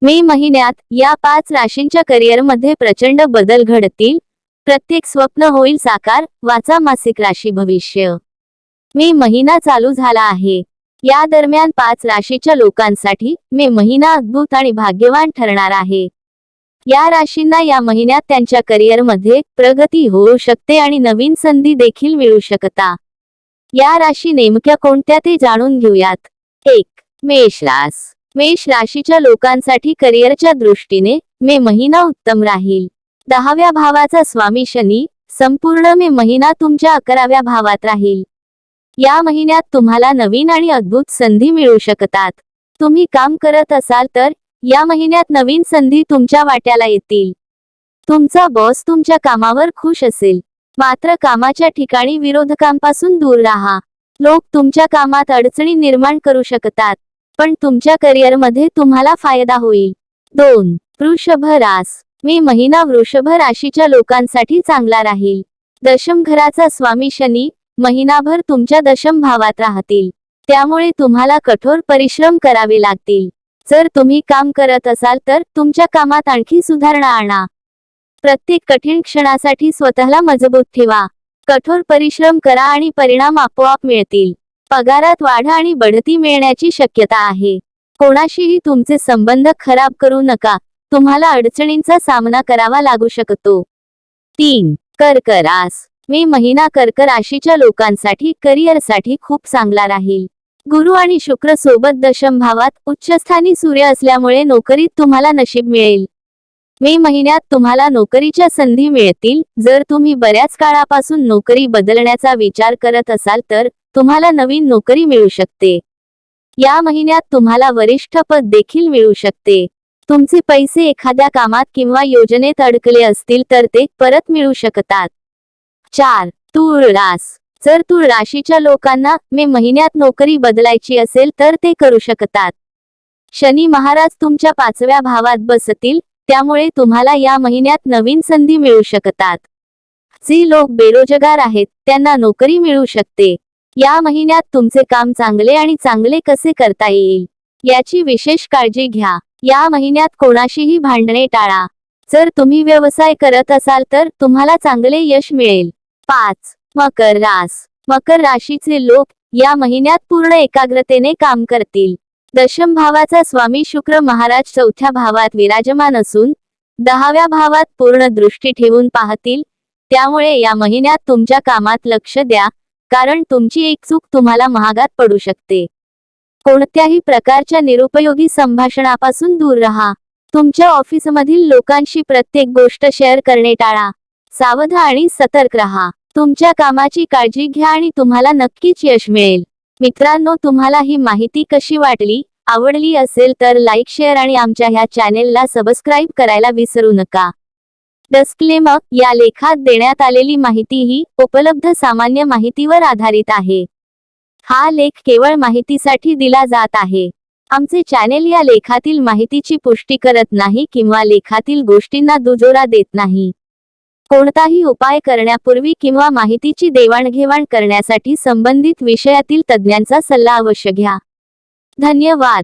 मे महिन्यात या 5 राशींच्या करिअरमध्ये प्रचंड बदल घडतील. प्रत्येक स्वप्न होईल साकार. वाचा मासिक राशी भविष्य. मे महिना चालू झाला आहे. या दरम्यान 5 राशीच्या लोकांसाठी मे महिना अद्भुत आणि भाग्यवान ठरणार आहे. या राशींना या महिन्यात त्यांच्या करिअरमध्ये प्रगती होऊ शकते आणि नवीन संधी देखील मिळू शकता. या राशी नेमक्या कोणत्या ते जाणून घेऊयात. 1. मेष रास. मेष राशीच्या लोकांसाठी करिअरच्या दृष्टीने मे महिना उत्तम राहील. 10व्या भावाचा स्वामी शनी संपूर्ण मे महिना तुमच्या 11व्या भावात राहील. या महिन्यात तुम्हाला नवीन आणि अद्भुत संधी मिळू शकतात. तुम्ही काम करत असाल तर या महिन्यात नवीन संधी तुमच्या वाट्याला येतील. तुमचा बॉस तुमच्या कामावर खुश असेल. मात्र कामाच्या ठिकाणी विरोधकांपासून दूर राहा. लोक तुमच्या कामात अडचणी निर्माण करू शकतात, पण तुमच्या करिअरमध्ये तुम्हाला फायदा होईल. 2. वृषभ रास. मे महिना वृषभ राशीच्या लोकांसाठी चांगला राहील. दशम घराचा स्वामी शनी महिनाभर तुमच्या दशम भावात राहतील. त्यामुळे तुम्हाला कठोर परिश्रम करावे लागतील. जर तुम्ही काम करत असाल तर तुमच्या कामात आणखी सुधारणा आणा. प्रत्येक कठीण क्षणासाठी स्वतःला मजबूत ठेवा. कठोर परिश्रम करा आणि परिणाम आपोआप मिळतील. पगारात वाढ आणि बढती मिळण्याची शक्यता आहे. कोणाशीही तुमचे संबंध खराब करू नका. तुम्हाला अडचणींचा सामना करावा लागू शकतो. 3. कर्क रास. मे महिना कर्क राशीच्या लोकांसाठी करिअरसाठी खूप चांगला राहील. गुरु आणि शुक्र सोबत दशम भावात उच्चस्थानी सूर्य असल्यामुळे नोकरीत तुम्हाला नशीब मिळेल. मे महिन्यात तुम्हाला नोकरीच्या संधी मिळतील. जर तुम्ही बऱ्याच काळापासून नोकरी बदलण्याचा विचार करत असाल तर तुम्हाला नवीन नोकरी मिळू शकते. या महिन्यात तुम्हाला वरिष्ठ पद देखील मिळू शकते. तुमचे पैसे एखाद्या कामात किंवा योजनेत अडकले असतील तर ते परत मिळू शकतात. 4. तूळ रास. जर तूळ राशीच्या लोकांना मे महिन्यात नोकरी बदलायची असेल तर ते करू शकतात. शनी महाराज तुमच्या 5व्या भावात बसतील, त्यामुळे तुम्हाला या महिन्यात नवीन संधी मिळू शकतात. जे लोक बेरोजगार आहेत त्यांना नोकरी मिळू शकते. या महिन्यात तुमचे काम चांगले आणि चांगले कसे करता येईल याची विशेष काळजी घ्या. या महिन्यात कोणाशीही भांडणे टाळा. जर तुम्ही व्यवसाय करत असाल तर तुम्हाला चांगले यश मिळेल. 5. मकर रास. मकर राशीचे लोक या महिन्यात पूर्ण एकाग्रतेने काम करतील. दशम भावाचा स्वामी शुक्र महाराज 4थ्या भावात विराजमान असून 10व्या भावात पूर्ण दृष्टी ठेवून पाहतील. त्यामुळे या महिन्यात तुमच्या कामात लक्ष द्या, कारण तुमची एक चूक तुम्हाला महागात पडू शकते. कोणत्याही प्रकारच्या निरुपयोगी संभाषणापासून दूर राहा. तुमच्या ऑफिसमधील लोकांशी प्रत्येक गोष्ट शेअर करणे टाळा. सावध आणि सतर्क राहा. तुमच्या कामाची काळजी घ्या आणि तुम्हाला नक्कीच यश मिळेल. मित्रांनो, तुम्हाला ही माहिती कशी वाटली? आवडली असेल तर लाईक, शेअर आणि आमच्या ह्या चॅनेलला सबस्क्राईब करायला विसरू नका. डिस्क्लेमर: या लेखात देण्यात आलेली माहिती ही उपलब्ध सामान्य माहितीवर आधारित आहे. हा लेख केवळ माहितीसाठी दिला जात आहे. आमचे चॅनेल या लेखातील माहितीची पुष्टी करत नाही किंवा लेखातील गोष्टींना दुजोरा देत नाही. कोणताही उपाय करण्यापूर्वी किंवा माहितीची देवाणघेवाण करण्यासाठी संबंधित विषयातील तज्ज्ञांचा सल्ला अवश्य घ्या. धन्यवाद.